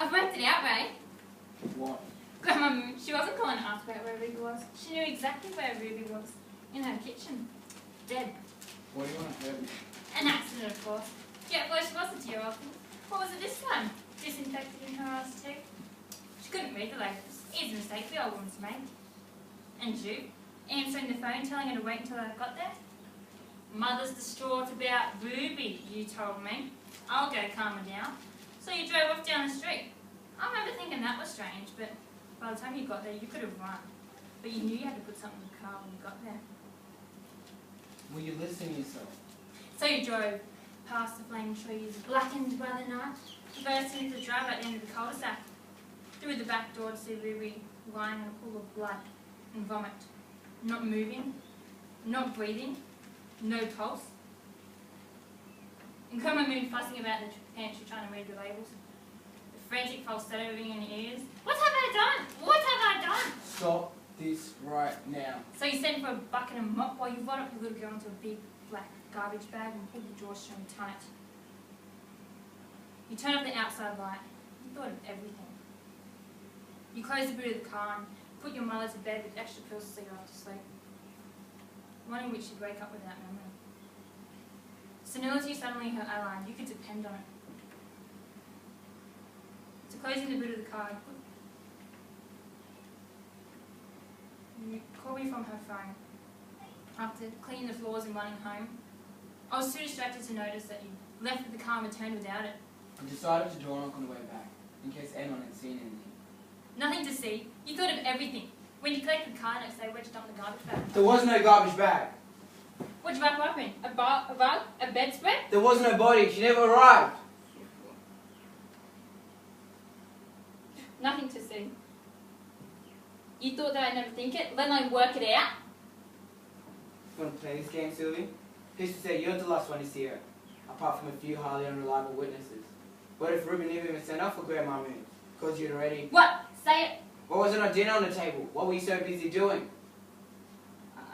I've worked it out, Ray. What? Grandma Moon, she wasn't calling to ask about where Ruby was. She knew exactly where Ruby was. In her kitchen. Dead. What do you want to hurt me? An accident, of course. Yeah, well, she wasn't too often. What was it this time? Disinfected in her eyes too. She couldn't read the labels. Easy mistake the old woman's made. And you? Answering the phone, telling her to wait until I got there? Mother's distraught about Ruby, you told me. I'll go calm her down. So you drove off down the street. I remember thinking that was strange, but by the time you got there, you could have run. But you knew you had to put something in the car when you got there. Will you listen to yourself? So you drove past the flaming trees, blackened by the night, burst into the drive at the end of the cul-de-sac, through the back door to see Ruby lying in a pool of blood and vomit, not moving, not breathing, no pulse. And Grandma Moon fussing about the pantry trying to read the labels. The frantic falsetto ringing in your ears. What have I done? What have I done? Stop this right now. So you send for a bucket and mop while you run up the little girl into a big black garbage bag and pull the drawstring tight. You turn off the outside light. You thought of everything. You close the boot of the car and put your mother to bed with extra pills to see her off to sleep, one in which she'd wake up without memory. Senility suddenly her ally, you could depend on it. So closing the boot of the car, you call me from her phone. After cleaning the floors and running home, I was too distracted to notice that you left the car and returned without it. I decided to door knock on the way back, in case anyone had seen anything. Nothing to see. You thought of everything. When you collected the car next day, where'd you dump the garbage bag? There was no garbage bag. What'd you wrap her up in? A rug? A bedspread? There was no body. She never arrived. Nothing to see. You thought that I'd never think it, let alone work it out? You want to play this game, Sylvie? Who's to say you're the last one to see her, apart from a few highly unreliable witnesses? What if Ruby never even sent off for Grandma Moon? Because you'd already... What? Say it. What was on dinner on the table? What were you so busy doing?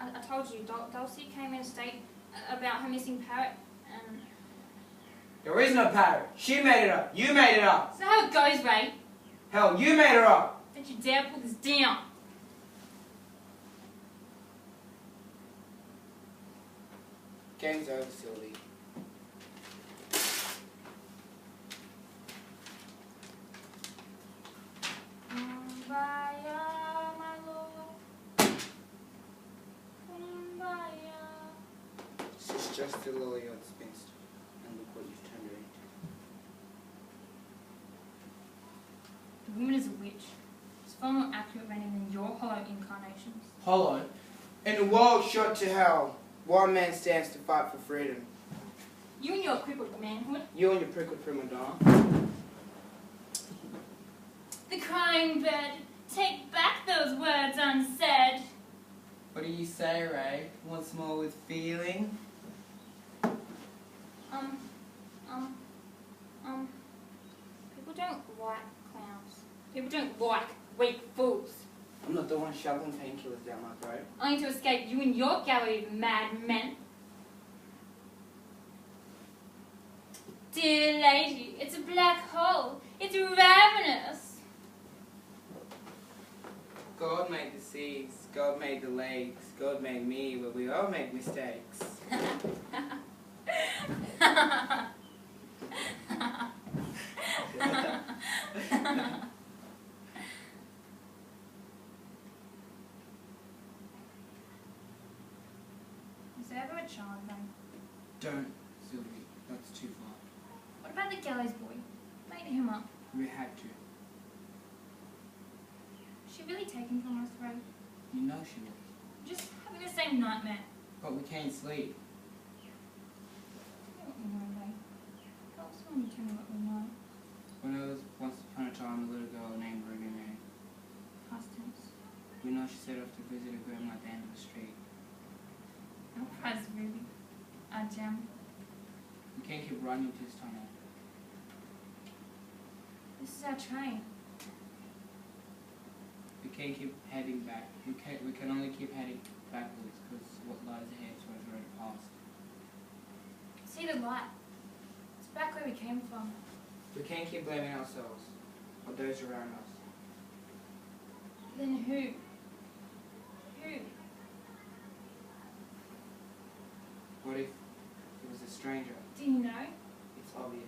I told you, Dulcie came in a state about her missing parrot, and... There is no parrot. She made it up. You made it up. So how it goes, Ray? Hell, you made her up. Don't you dare pull this down. Game's over, Sylvie. Kumbaya, my lord. Kumbaya. She's just a little old spinster, and look what you've turned her into. The woman is a witch. It's far more accurate rating than your hollow incarnations. Hollow? In a world shot to hell, one man stands to fight for freedom. You and your crippled manhood. You and your prickled prima donna. The crying bird. Take back those words unsaid. What do you say, Ray? Once more with feeling? People don't like clowns. People don't like weak fools. I'm not the one shoveling painkillers down my throat. Only to escape you and your gallery of madmen. Dear lady, it's a black hole. It's ravenous. God made the seas, God made the lakes, God made me, but we all make mistakes. Is there ever a child then? Don't, Sylvie. That's too far. What about the gallows boy? Made him up. We had to. Is she really taken from us, Ray? You know she was. Just having the same nightmare. But we can't sleep. Tell me what we know, Ray. Tell us when you tell me what we know. When there was once upon a time a little girl named Ruby May. Past tense. We know she set off to visit her grandma at the end of the street. Our prize, Ruby. Our gem. We can't keep running to this tunnel. This is our train. We can't keep heading back. We can only keep heading backwards because what lies ahead is what's already past. See the light. It's back where we came from. We can't keep blaming ourselves. those around us. Then who? Who? What if it was a stranger? Do you know? It's obvious.